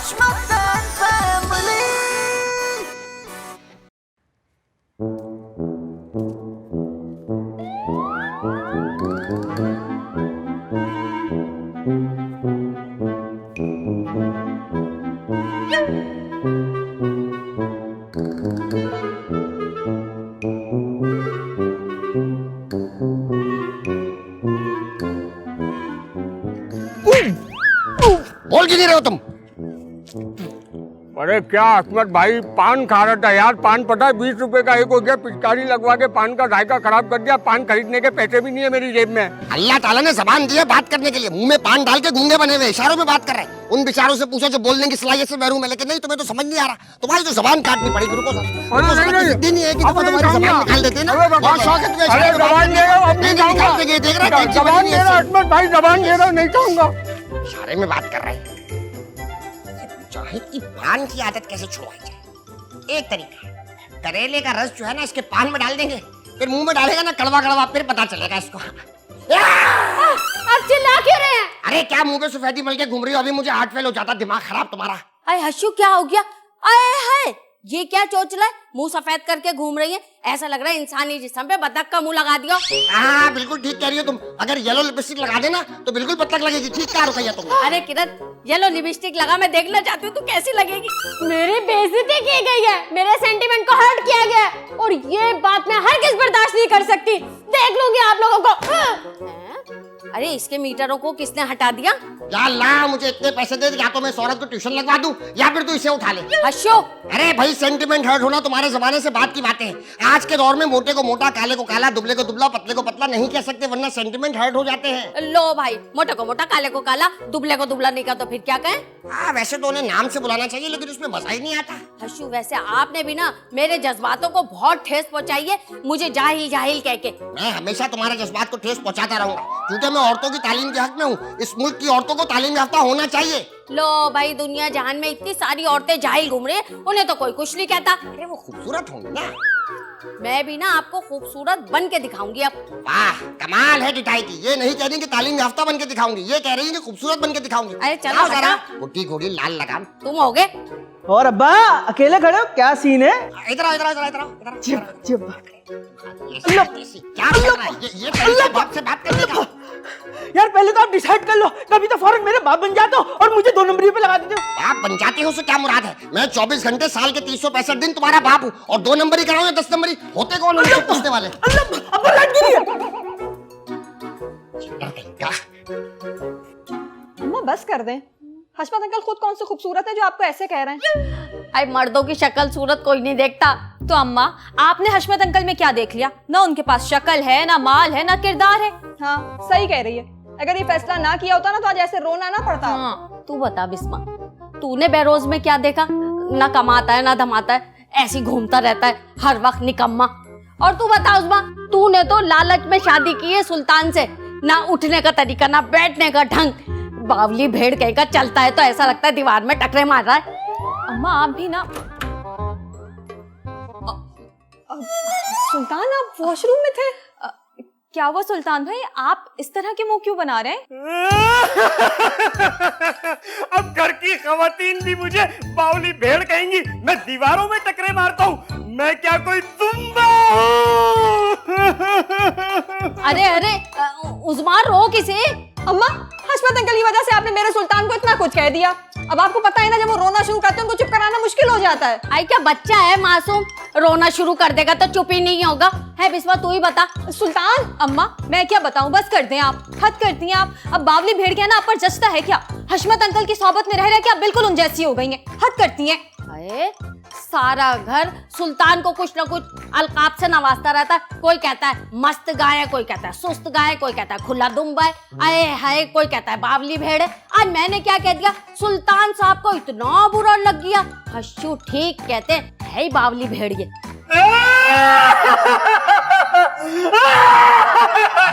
हश्मतन family. बोल क्यों नहीं रहे हो तुम? अरे क्या अहमद भाई पान खा रहा था यार। पान पता है 20 रुपए का एक हो गया। पिचकारी लगवा के पान का जायका खराब कर दिया। पान खरीदने के पैसे भी नहीं है मेरी जेब में। अल्लाह ताला ने जबान दी है बात करने के लिए। मुंह में पान डाल के गूंगे बने हुए इशारों में बात कर रहे हैं। उन बेचारों से पूछो जो बोलने की सलाहियत से महरूम है। लेकिन नहीं, तुम्हें तो समझ नहीं आ रहा। तुम्हारी तो जबान काटनी पड़ेगी। रुको सर, सिद्धि नहीं है कि तुम्हारी जबान निकाल देते ना। बहुत शौक है तुम्हें। अरे जबान दे रहा हूं, अब नहीं खाऊंगा। देख रहा है जबान दे रहा अहमद भाई, जबान दे रहा, नहीं खाऊंगा। इशारे में बात कर रहे हैं। जाहिद की पान की आदत कैसे छुड़वाई जाए? एक तरीका है, करेले का रस जो है ना इसके पान में डाल देंगे, फिर मुंह में डालेगा ना कड़वा कड़वा, फिर पता चलेगा इसको। आप चिल्ला क्यों रहे हैं? अरे क्या मुंह पे सफेदी मल के घूम रही हो? अभी मुझे हार्ट फेल हो जाता, दिमाग खराब तुम्हारा। अरे हशु क्या हो गया? अरे है ये क्या चोचला है? मुंह सफेद करके घूम रही है, ऐसा लग रहा है इंसानी जिस्म पे बतख का मुंह लगा दिया। हाँ बिल्कुल ठीक कह रही हो तुम। अगर येलो लिपस्टिक लगा देना तो बिल्कुल बतख लगेगी। ठीक कह रही हो तुम। अरे किरण, येलो लिपस्टिक लगा, मैं देखना चाहती हूँ तू कैसी लगेगी। मेरी बेइज्जती की गई है, मेरे सेंटीमेंट को हर्ट किया गया है, और ये बात मैं हरगिज़ बर्दाश्त नहीं कर सकती। देख लूंगी आप लोगों को। अरे इसके मीटरों को किसने हटा दिया? या अल्लाह, मुझे इतने पैसे दे, या तो मैं सौरभ को ट्यूशन लगवा दूं या फिर तू इसे उठा ले। हशो, अरे भाई सेंटीमेंट हर्ट होना तुम्हारे जमाने से बात की बातें हैं। आज के दौर में मोटे को मोटा, काले को काला, दुबले को दुबला, पतले को पतला नहीं कह सकते, वरना सेंटीमेंट हर्ट हो जाते हैं। लो भाई, मोटे को मोटा, काले को काला, दुबले को दुबला नहीं कहा तो फिर क्या कहें? हाँ वैसे तो उन्हें नाम से बुलाना चाहिए, लेकिन उसमें मजा ही नहीं आता। हशु, वैसे आपने भी ना मेरे जज्बातों को बहुत ठेस पहुंचाई है, मुझे जाहिल जाहिल कह के। मैं हमेशा तुम्हारे जज्बात को ठेस पहुंचाता रहूंगा, क्योंकि मैं औरतों की तालीम के हक में हूँ। इस मुल्क की औरतों को तालीम याफ्ता होना चाहिए। लो भाई, दुनिया जहान में इतनी सारी औरतें जाहिल घूम रही हैं, उन्हें तो कोई कुछ नहीं कहता। अरे वो खूबसूरत होंगी ना। मैं भी ना आपको खूबसूरत बन के दिखाऊंगी अब। वाह कमाल है डिटाई की। ये नहीं कह रही कि तालीम याफ्ता बन के दिखाऊंगी, ये कह रही है कि खूबसूरत बन के दिखाऊंगी। अरे चलो जरा गुड्डी घोड़ी लाल लगाम। तुम होगे। और अब्बा अकेले खड़े हो, क्या सीन है? इधर आओ, इधर आओ, इधर आओ, इधर आओ। Chip chip. क्या कर रहा है ये तरीका बाप से बात करने का? यार पहले तो आप डिसाइड कर लो, कभी तो फौरन मेरे बाप बन जाते हो और मुझे 2 नंबरी पे लगा देते हो। आप बन जाते हो उससे क्या मुराद है? मैं 24 घंटे साल के 365 दिन तुम्हारा बाप हूँ, और 2 नंबरी कराऊं या 10 नंबरी? होते कौन हो मुझसे पूछने वाले? अब्बा लाइट गिरी है। अम्मा बस कर दें। हशमत अंकल खुद कौन से खूबसूरत है जो आपको ऐसे कह रहे हैं? अरे मर्दों की शक्ल सूरत कोई नहीं देखता। तो अम्मा आपने हशमत अंकल में क्या देख लिया? ना उनके पास शक्ल है, ना माल है, ना किरदार है। हाँ सही कह रही है। अगर ये फैसला ना किया होता ना तो आज ऐसे रोना ना पड़ता। हाँ, तू बता बिस्मा, तूने बेरोज में क्या देखा? ना कमाता है ना धमाता है, ऐसी घूमता रहता है हर वक्त निकम्मा। और तू बता उस्मा, तूने तो लालच में शादी की है सुल्तान से। ना उठने का तरीका, ना बैठने का ढंग, बावली भेड़ कहेगा। चलता है तो ऐसा लगता है दीवार में टकरे मार रहा है। अम्मा आप भी ना। सुल्तान आप वॉशरूम में थे? क्या वो सुल्तान भाई, आप इस तरह के मुंह क्यों बना रहे हैं? अब घर की खवातीन भी मुझे बावली भेड़ कहेंगी। मैं दीवारों में टकरे मारता हूँ, मैं क्या कोई दुम्बा हूँ? अरे अरे उस्मान, रो किसे? अम्मा हशमत अंकल की वजह से आपने मेरे सुल्तान को इतना कुछ कह दिया। अब आपको पता है ना, जब वो रोना शुरू करते हैं उनको चुप कराना मुश्किल हो जाता है। आई क्या बच्चा है मासूम, रोना शुरू कर देगा तो चुप ही नहीं होगा। है बिस्मा, तू ही बता। सुल्तान अम्मा मैं क्या बताऊं, बस कर दें आप, हद करती हैं आप। अब बावली भेड़ के ना आप पर जचता है क्या? हशमत अंकल की सोबत में रह रहे क्या बिल्कुल उन जैसी हो गई हैं, हद करती हैं। अरे सारा घर सुल्तान को कुछ ना कुछ अलकाब से नवाजता रहता है। कोई कहता है मस्त गाय है, कोई कहता है सुस्त गाय है, कोई कहता है खुला दुम्बा है, आए हाय कोई कहता है बावली भेड़ है। आज मैंने क्या कह दिया? सुल्तान साहब को इतना बुरा लग गया। हश्शू ठीक कहते है ही बावली भेड़ ये।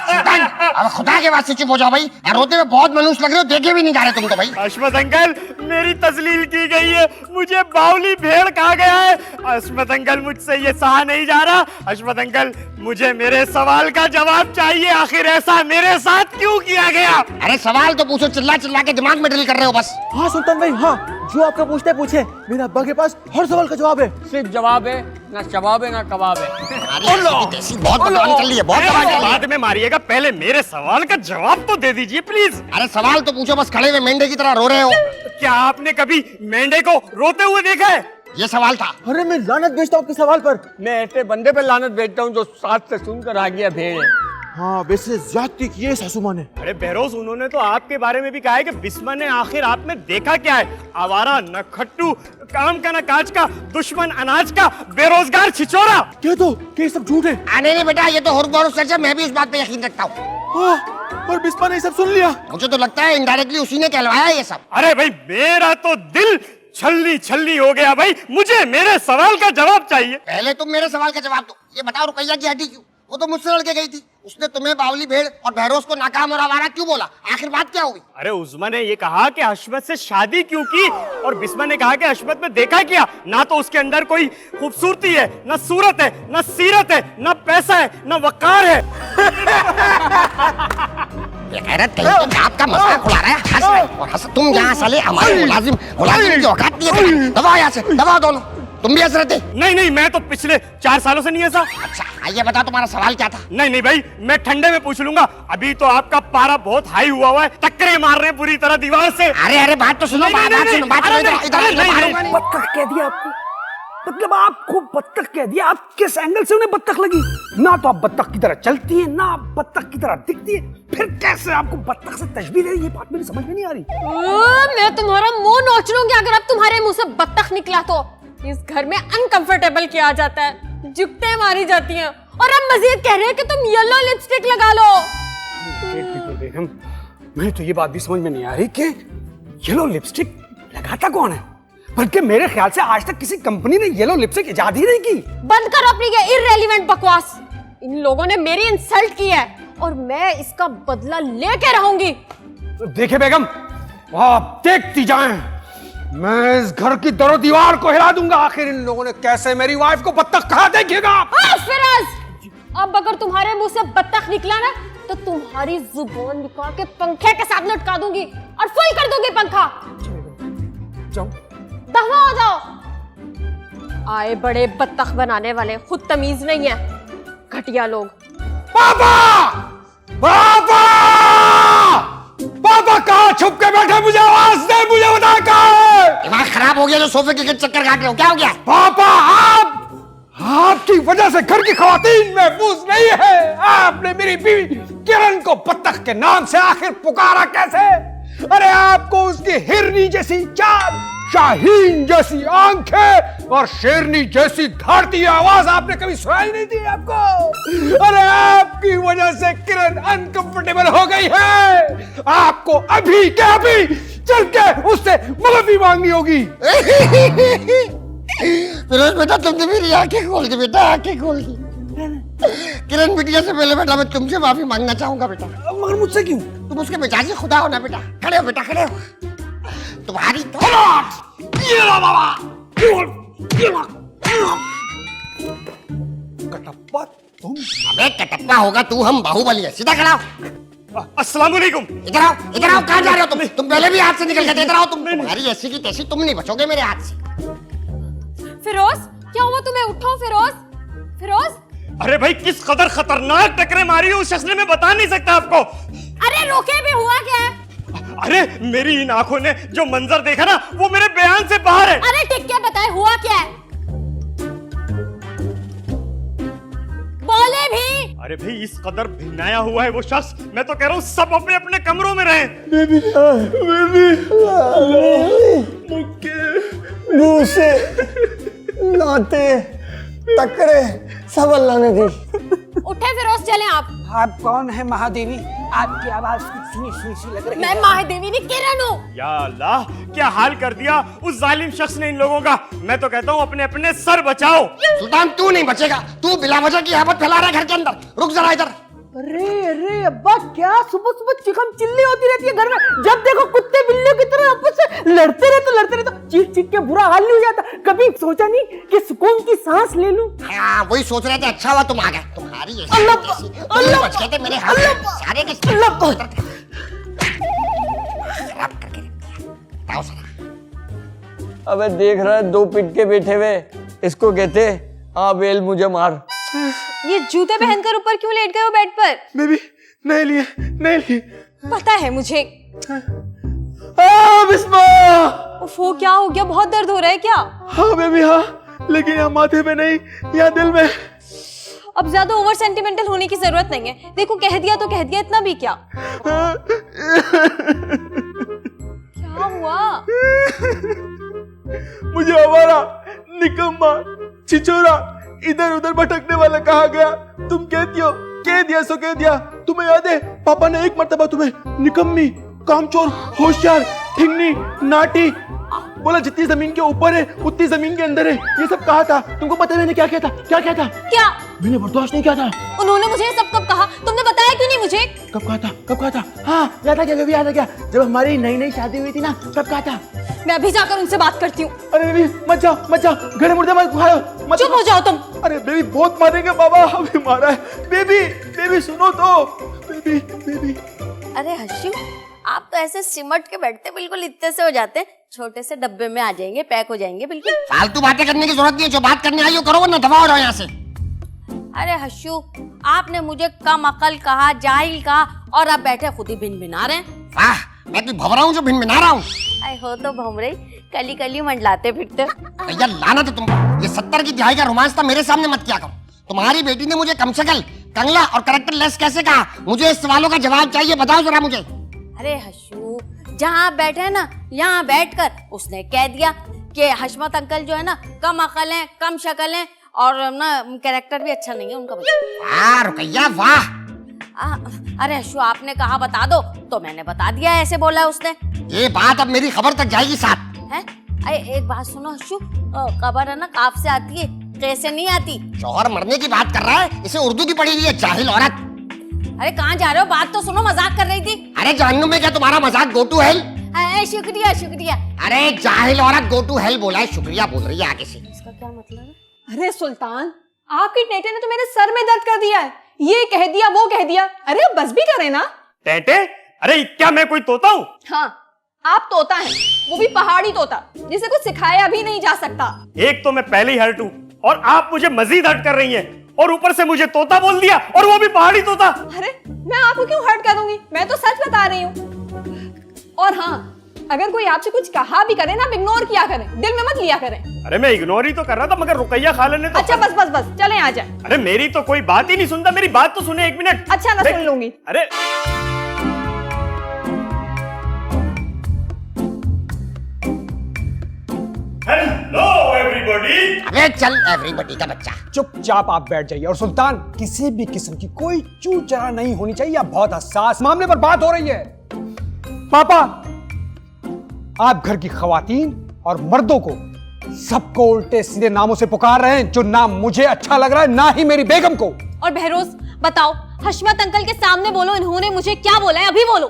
सुल्तान, अब खुदा के वास्ते चुप हो जाओ भाई। यार रोते हुए बहुत मनुष्य लग रहे हो, देखे भी नहीं जा रहे तुम तो भाई। हशमत अंकल, मेरी तस्लील की गई है, मुझे बावली भेड़ कहा गया है। हशमत अंकल, मुझसे ये सहा नहीं जा रहा। हशमत अंकल, मुझे मेरे सवाल का जवाब चाहिए। आखिर ऐसा मेरे साथ क्यों किया गया? अरे सवाल तो पूछो, चिल्ला चिल्ला के दिमाग में ड्रिल कर रहे हो बस। हाँ सुल्तान भाई, हाँ जो आपका पूछते पूछे, मेरे अब्बा के पास हर सवाल का जवाब है। सिर्फ जवाब है, ना शबाब है ना कबाब है। अरे ऐसी की तैसी बहुत बदनाम कर ली है, बहुत बदनाम कर ली है। बाद में मारिएगा, पहले मेरे सवाल का जवाब तो दे दीजिए प्लीज। अरे सवाल तो पूछो, बस खड़े हुए मेंढे की तरह रो रहे हो। क्या आपने कभी मेंढे को रोते हुए देखा है? ये सवाल था। अरे मैं लानत भेजता हूँ आपके सवाल पर। मैं ऐसे बंदे पे लानत भेजता हूँ जो साथ से सुनकर आ गया भेड़ है। हाँ वैसे ज्यादती की है सासू माँ ने। अरे बहरोज, उन्होंने तो आपके बारे में भी कहा है कि बिस्मा ने आखिर आप में देखा क्या है? आवारा, नखट्टू, काम का न काज का, दुश्मन अनाज का, बेरोजगार छिचोरा। क्या तो क्या सब झूठ है? आने नहीं बेटा, ये तो हुर्र सच है, मैं भी इस बात पे यकीन रखता हूँ। और बिस्मा ने सब सुन लिया। मुझे तो लगता है इनडायरेक्टली उसी ने कहलवाया ये सब। अरे भाई, मेरा तो दिल छल्ली छल्ली हो गया भाई। मुझे मेरे सवाल का जवाब चाहिए। पहले तुम मेरे सवाल का जवाब दो। ये बताओ, रुपैया की हड्डी क्यों? वो तो मुझसे लड़के गई थी, उसने तुम्हें बावली भेड़ और बहरोज को नाकाम और आवारा क्यों बोला? आखिर बात क्या हुई? अरे उस्मा ने ये कहा कि हशमत से शादी क्यों की, और बिस्मा ने कहा कि हशमत में देखा क्या? ना तो उसके अंदर कोई खूबसूरती है, ना सूरत है, ना सीरत है, ना पैसा है, ना वकार है। बेगैरत कहीं के बाप का मजाक उड़ा रहा है, हंस रहा है। और हंस तुम यहाँ साले हमारे मुलाजिम की औकात नहीं है। दबाओ यहाँ से, दबाओ दोनों। तुम भी हंस रहे थे? नहीं, मैं तो पिछले 4 सालों से नहीं ऐसा। अच्छा आइए बताओ, तुम्हारा सवाल क्या था? नहीं भाई, मैं ठंडे में पूछ लूंगा। अभी तो आपका पारा बहुत हाई हुआ है, टक्करे मार रहे हैं पूरी तरह दीवार से। अरे बात तो सुनो, बात सुनो, बात सुनो। बत्तख कह दिया आपको, मतलब आपको बत्तख कह दिया। आप किस एंगल से उन्हें बत्तख लगी? ना तो आप बत्तख की तरह चलती हैं, ना आप बत्तख की तरह दिखती है, फिर कैसे आपको बत्तख से तशबीह दे? ये बात मेरी समझ में नहीं आ रही। मैं तुम्हारा मुंह नोच लूंगी अगर अब तुम्हारे मुंह से बत्तख निकला तो। इस घर में अनकंफर्टेबल किया जाता है, जुगते मारी जाती हैं, और अब मजीद कह रहे हैं कि तुम येलो लिपस्टिक लगा लो। बेगम, मैं तो ये बात भी समझ में नहीं आ रही कि येलो लिपस्टिक लगाता कौन है? बल्कि मेरे ख्याल से आज तक किसी कंपनी ने येलो लिपस्टिक इजाद ही नहीं की। बंद करो अपनी ये इररेलेवेंट बकवास। इन लोगों ने मेरी इंसल्ट की है और मैं इसका बदला लेके रहूंगी। देखिए बेगम, आप देखती जाएं, मैं इस घर की दरो दीवार को हिला दूंगा। आखिर इन लोगों ने कैसे मेरी वाइफ को बत्तख कहा, देखिएगा आप। फिराज, अब अगर तुम्हारे मुंह से बत्तख निकला ना तो तुम्हारी जुबान निकाल के पंखे के साथ लटका दूंगी और फुल कर दूंगी पंखा। जाओ, दफा हो जाओ। आए बड़े बत्तख बनाने वाले, खुद तमीज नहीं है, घटिया लोग। पापा! पापा! पापा कहाँ छुप के बैठे? मुझे आवाज दे, मुझे बता कहाँ है? दिमाग खराब हो गया जो सोफे के चक्कर काट रहे हो? क्या हो गया? पापा, आपकी वजह से घर की खवातीन महफूज नहीं है। आपने मेरी बीवी किरण को बत्तख के नाम से आखिर पुकारा कैसे? अरे आपको उसकी हिरनी जैसी चाल, शाहीन जैसी आंखें और शेरनी जैसी धारती आवाज आपने कभी सुनाई नहीं थी आपको? अरे आपकी वजह से किरण अनकंफर्टेबल हो गई है। आपको अभी के अभी चल के उससे माफी मांगनी होगी। फिरोज बेटा, तुमने मेरी आंखें खोल दी बेटा, आंखें खोल दी। किरण बिटिया से पहले बेटा मैं तुमसे माफी मांगना चाहूंगा बेटा। मगर मुझसे क्यों? तुम उसके मिजाजी खुदा हो ना बेटा। खड़े हो बेटा, खड़े हो। तुम्हारी दौलत ये लो बाबा। कटप्पा तुम? अबे कटप्पा होगा तू, हम बाहुबली है। सीधा खड़ा हो। अस्सलाम वालेकुम। इधर आओ, इधर आओ। कहाँ जा रहे हो तुम? तुम पहले भी हाथ से निकल गए थे। इधर आओ तुम। तुम्हारी ऐसी की तैसी, तुम नहीं बचोगे मेरे हाथ से। फिरोज, क्या हुआ तुम्हें? उठो फिरोज। फिरोज, अरे भाई, किस कदर खतरनाक टकरे मारी है उस शख्स ने, मैं बता नहीं सकता आपको। अरे रोके भी, हुआ क्या है? अरे मेरी इन आंखों ने जो मंजर देखा ना, वो मेरे बयान से बाहर है। अरे टिक के बताए, हुआ क्या है? बोले भी। अरे भाई, इस कदर भिन्नाया हुआ है वो शख्स, मैं तो कह रहा हूँ सब अपने अपने कमरों में रहें। मुंह से नाते तकरे सब अल्लाह ने दी। उठे फिरोज, चलें आप। आप कौन है महादेवी? आपकी आवाज कुछ सुनी सुनी सी लग रही मैं है। महादेवी नहीं, किरण हूँ। या अल्लाह, क्या हाल कर दिया उस जालिम शख्स ने इन लोगों का। मैं तो कहता हूँ अपने अपने सर बचाओ। सुल्तान तू नहीं बचेगा, तू बिला वजह की हैबत फैला रहा है घर के अंदर। रुक जरा इधर। अरे अरे अब्बा, क्या सुबह सुबह चिकन चिल्ली होती रहती है घर में। जब देखो कुत्ते बिल्लियों की तरह आपस में लड़ते रहते चीख चीख के बुरा हाल नहीं हो जाता? कभी सोचा नहीं कि सुकून की सांस ले लूं? हाँ, वही सोच रहे थे। अच्छा हुआ तुम आ गए। तुम्हारी अल्लाह बच गए थे मेरे हाथ में। सारे के खराब करके रख दिया। बताओ जरा। अबे देख रहा है, दो पिट के बैठे हुए, इसको कहते आ बेल मुझे मार। ये जूते पहनकर ऊपर क्यों लेट गए हो बेड पर? बेबी नहीं लिए। पता है मुझे। बिस्मा। उफ़ो, क्या हो गया? बहुत दर्द हो रहा है क्या? हाँ बेबी हाँ, लेकिन यहाँ माथे पे नहीं, यहाँ दिल में। अब ज्यादा ओवर सेंटिमेंटल होने की जरूरत नहीं है। देखो, कह दिया तो कह दिया, इतना भी क्या। क्या हुआ? मुझे हमारा निकम्मा छिछोरा इधर उधर भटकने वाला कहा गया। तुम कहती हो कह दिया सो कह दिया। तुम्हें याद है पापा ने एक मर्तबा तुम्हें निकम्मी, कामचोर, होशियार, ठिंगनी, नाटी बोला। जितनी जमीन के ऊपर है उतनी जमीन के अंदर है, ये सब कहा था। तुमको पता है मैंने क्या किया था? क्या? मैंने बर्दाश्त नहीं किया था। उन्होंने मुझे ये सब कब कहा? तुमने बताया क्यों नहीं मुझे? कब कहा था? हाँ याद आ गया। जब हमारी नई शादी हुई थी ना, तब कहा था। मैं अभी जाकर उनसे बात करती हूँ। अरे बेबी मत जाओ, घरे मुर्दे मत खाओ, मत। चुप हो जाओ तुम। अरे बेबी बहुत मारेंगे बाबा, अभी मारा है। बेबी सुनो तो। बेबी अरे हर्षू, आप तो ऐसे सिमट के बैठते बिल्कुल इतने से हो जाते, छोटे से डब्बे में आ जाएंगे, पैक हो जाएंगे बिल्कुल। फालतू बातें करने की जरूरत नहीं है। जो बात करने आई हो करो, वरना दफा हो जाओ यहाँ से। अरे हर्षू, आपने मुझे कम अकल कहा, जाहिल कहा, और आप बैठे खुद ही भिन भिना रहे हैं। वाह, मैं कोई भवरा हूँ जो भिन भिना रहा हूँ? अरे हो तो भमरे, कली कली मंडलाते फिरते। भैया लानत है तुमको। ये 70 की दिहाई का रोमांस था, मेरे सामने मत किया करो। तुम्हारी बेटी ने मुझे कमशक्ल, कंगला और कैरेक्टर लेस कैसे कहा? मुझे इस सवालों का जवाब चाहिए, बताओ जरा मुझे। अरे हर्षू, जहाँ आप बैठे हैं ना, यहाँ बैठकर उसने कह दिया कि हशमत अंकल जो है ना, कम अकल हैं, कम शक्ल हैं, और ना कैरेक्टर भी अच्छा नहीं है उनका। वाह रुकैया वाह। अरे हर्षू, आपने कहा बता दो, तो मैंने बता दिया, ऐसे बोला है उसने। ये बात अब मेरी खबर तक जाएगी साथ। है? अरे एक बात सुनो हर्षू, खबर है ना काफ से आती है, कैसे नहीं आती। शौहर मरने की बात कर रहा है, इसे उर्दू की पड़ी हुई है, जाहिल औरत। अरे कहाँ जा रहे हो? बात तो सुनो, मजाक कर रही थी। अरे जहन्नुम में क्या तुम्हारा मजाक? Go to hell. शुक्रिया शुक्रिया। अरे जाहिल औरत, गो टू हेल बोला है, शुक्रिया बोल रही है आगे से। इसका क्या मतलब है? अरे सुल्तान, आपकी टेटे ने तो मेरे सर में दर्द कर दिया है। ये कह दिया, वो कह दिया। अरे अब बस भी करें ना। टेटे, अरे क्या मैं कोई तोता हूँ? हाँ, आप तोता हैं, वो भी पहाड़ी तोता, जिसे कुछ सिखाया भी नहीं जा सकता। एक तो मैं पहले ही हर्ट हूँ, और आप मुझे मजीद हर्ट कर रही हैं, और ऊपर से मुझे तोता बोल दिया, और वो भी पहाड़ी तोता। अरे मैं आपको क्यों हर्ट करूंगी? मैं तो सच बता रही हूँ। और हाँ, अगर कोई आपसे कुछ कहा भी करे ना, आप इग्नोर किया करें, दिल में मत लिया करें। अरे मैं इग्नोर ही तो कर रहा था, मगर रुकैया खाला ने तो। अच्छा बस चलें, आ जाए। अरे मेरी तो कोई बात ही नहीं सुनता, मेरी बात तो सुने एक मिनट। अच्छा मैं सुन लूंगी। अरे हेलो एवरीबॉडी। अबे चल एवरीबॉडी का बच्चा। चुपचाप आप बैठ जाइए। और सुल्तान, किसी भी किस्म की कोई चू चरा नहीं होनी चाहिए। आप बहुत हसास मामले पर बात हो रही है। पापा, आप घर की खवातीन और मर्दों को सबको उल्टे सीधे नामों से पुकार रहे हैं, जो नाम मुझे अच्छा लग रहा है, ना ही मेरी बेगम को। और बहरोज बताओ, हशमत अंकल के सामने बोलो, इन्होंने मुझे क्या बोला है, अभी बोलो।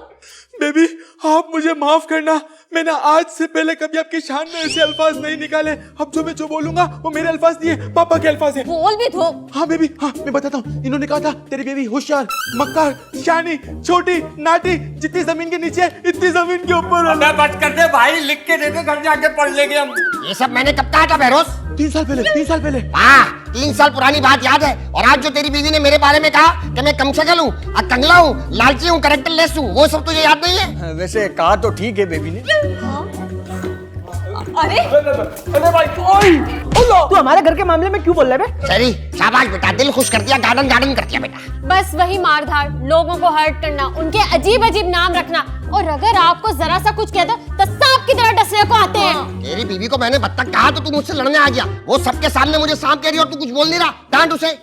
बेबी आप मुझे माफ करना, मैंने आज से पहले कभी आपकी शान में ऐसे अल्फाज नहीं निकाले। अब जो मैं जो बोलूंगा वो मेरे अल्फाज नहीं है, पापा के अल्फाज है। बोल भी दो। हाँ बेबी, हाँ मैं बताता हूँ। इन्होंने कहा था तेरी बेबी होशियार, मक्कार, शानी, छोटी, नाटी, जितनी जमीन के नीचे है इतनी जमीन के ऊपर। बच कर दे भाई, लिख के दे दे, घर जाके पढ़ लेंगे हम। ये सब मैंने कब कहा था बहरोज? 3 साल पहले। वाह, 3 साल पुरानी बात याद है। और आज जो तेरी बीवी ने मेरे बारे में कहा कि मैं कमशक्ल हूँ, कंगला हूँ, लालची हूँ, कैरेक्टर लेस हूँ, वो सब तुझे याद नहीं है? वैसे कहा तो ठीक है बेबी ने। अरे भाई, तू हमारे घर के मामले में क्यों बोल रहा है? सही, शाबाश बेटा, दिल खुश कर दिया, गार्डन कर दिया बेटा। बस वही मारधाड़, लोगों को हर्ट करना, उनके अजीब अजीब नाम रखना, और अगर आपको जरा सा कुछ कहता तो सांप की तरह डसने को आते हैं। तेरी बीवी को मैंने बत्तख कहा तो तू मुझसे लड़ने आ गया। वो सबके सामने मुझे सांप कह रही और तू कुछ बोल नहीं रहा। डांट उसे।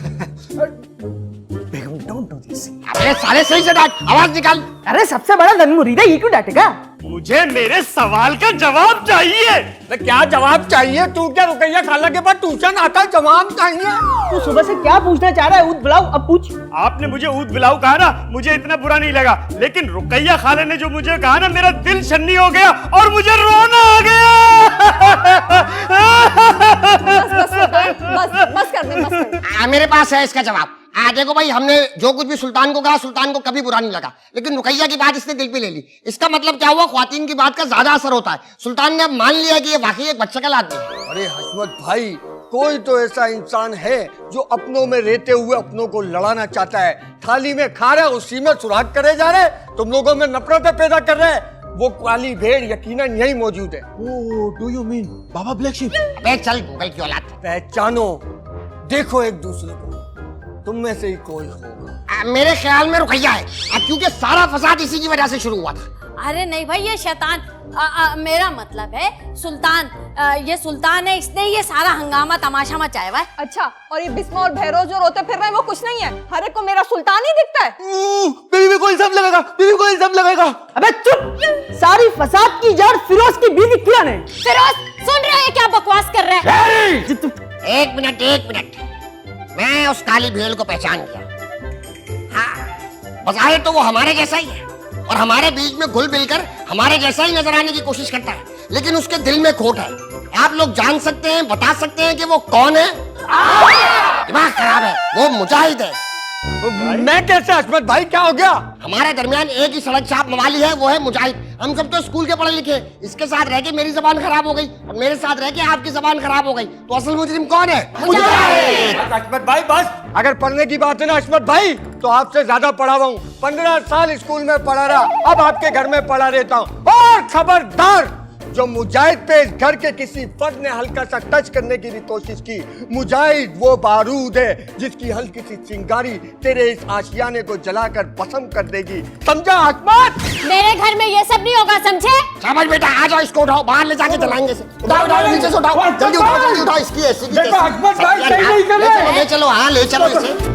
बेगम डोंट डू मुझे इसे। अबे साले सही से डांट, आवाज निकाल। अरे सबसे बड़ा ननमुरीद है, ये क्यों डांटेगा? मुझे मेरे सवाल का जवाब चाहिए। क्या जवाब चाहिए? तू क्या रुकैया खाला के पास ट्यूशन आता? जवाब चाहिए। तू सुबह से क्या पूछना चाह रहा है? ऊद बुलाओ, अब पूछ। आपने मुझे ऊद बिलाऊ कहा ना, मुझे इतना बुरा नहीं लगा, लेकिन रुकैया खाला ने जो मुझे कहा ना, मेरा दिल छन्नी हो गया और मुझे रोना आ गया। बस कर दे, बस कर दे। मेरे पास है इसका जवाब। देखो भाई, हमने जो कुछ भी सुल्तान को कहा, सुल्तान को कभी बुरा नहीं लगा, लेकिन रुकैया की बात इसने दिल पे ले ली। इसका मतलब क्या हुआ? ख्वातीन की बात का ज्यादा असर होता है। सुल्तान ने अब मान लिया कि ये वाकई एक बदशक्ल आदमी है। अरे हशमत भाई, कोई तो ऐसा इंसान है जो अपनों में रहते हुए अपनों को लड़ाना चाहता है। थाली में खा रहे, उसी में सुराग करे जा रहे, तुम लोगों में नफरतें पैदा कर रहे। वो काली भेड़ यकीनन यही मौजूद है। Oh, do you mean baa baa black sheep? अबे चल गूगल की औलाद। पहचानो, देखो एक दूसरे को, तुम में से ही कोई होगा। मेरे ख्याल में रुकैया है, क्योंकि सारा फसाद इसी की वजह से शुरू हुआ था। अरे नहीं भाई, ये शैतान मेरा मतलब है सुल्तान। ये सुल्तान है, इसने ये सारा हंगामा तमाशा मचाया हुआ है। अच्छा, और ये बिस्मा और भैरोज जो रोते फिर रहे हैं वो कुछ नहीं है, हर एक को मेरा सुल्तान ही दिखता है। बीवी को इल्जाम लगेगा, बीवी को इल्जाम लगेगा। अबे चुप! सारी फसाद की जड़ फिरोज की बीवी किरण है। फिरोज, सुन रहे हैं क्या बकवास कर रहे हैं? एक मिनट, मैं उस काली भेड़ को पहचान गया। हाँ, बज़ाहिर तो वो हमारे जैसा ही है और हमारे बीच में घुल मिलकर हमारे जैसा ही नजर आने की कोशिश करता है, लेकिन उसके दिल में खोट है। आप लोग जान सकते हैं, बता सकते हैं कि वो कौन है? दिमाग खराब है, वो मुजाहिद है। मैं कैसे? हशमत भाई क्या हो गया? हमारे दरमियान एक ही सड़क छाप मवाली है, वो है मुजाहिद। हम सब तो स्कूल के पढ़े लिखे, इसके साथ रह के मेरी जबान खराब हो गई और मेरे साथ रह के आपकी जबान खराब हो गई, तो असल मुजरिम कौन है? हशमत भाई बस, अगर पढ़ने की बात है ना हशमत भाई, तो आपसे ज्यादा पढ़ा हुआ हूँ। 15 साल स्कूल में पढ़ा रहा, अब आपके घर में पढ़ा रहता हूँ। और खबरदार, जो मुजाहिद पे इस घर के किसी फर्द ने हल्का सा टच करने की भी कोशिश की, मुजाहिद वो बारूद है जिसकी हल्की सी चिंगारी तेरे इस आशियाने को जलाकर भस्म कर देगी, समझा हशमत? मेरे घर में ये सब नहीं होगा, समझे? शाबाश बेटा, आ जाओ, इसको उठाओ, बाहर ले जाके जलाएंगे इसे। उठाओ, नीचे से उठाओ, जल्दी उठाओ, इसकी ऐसी की देखो हशमत भाई सही नहीं कर रहे। ले चलो, हाँ ले चलो इसे।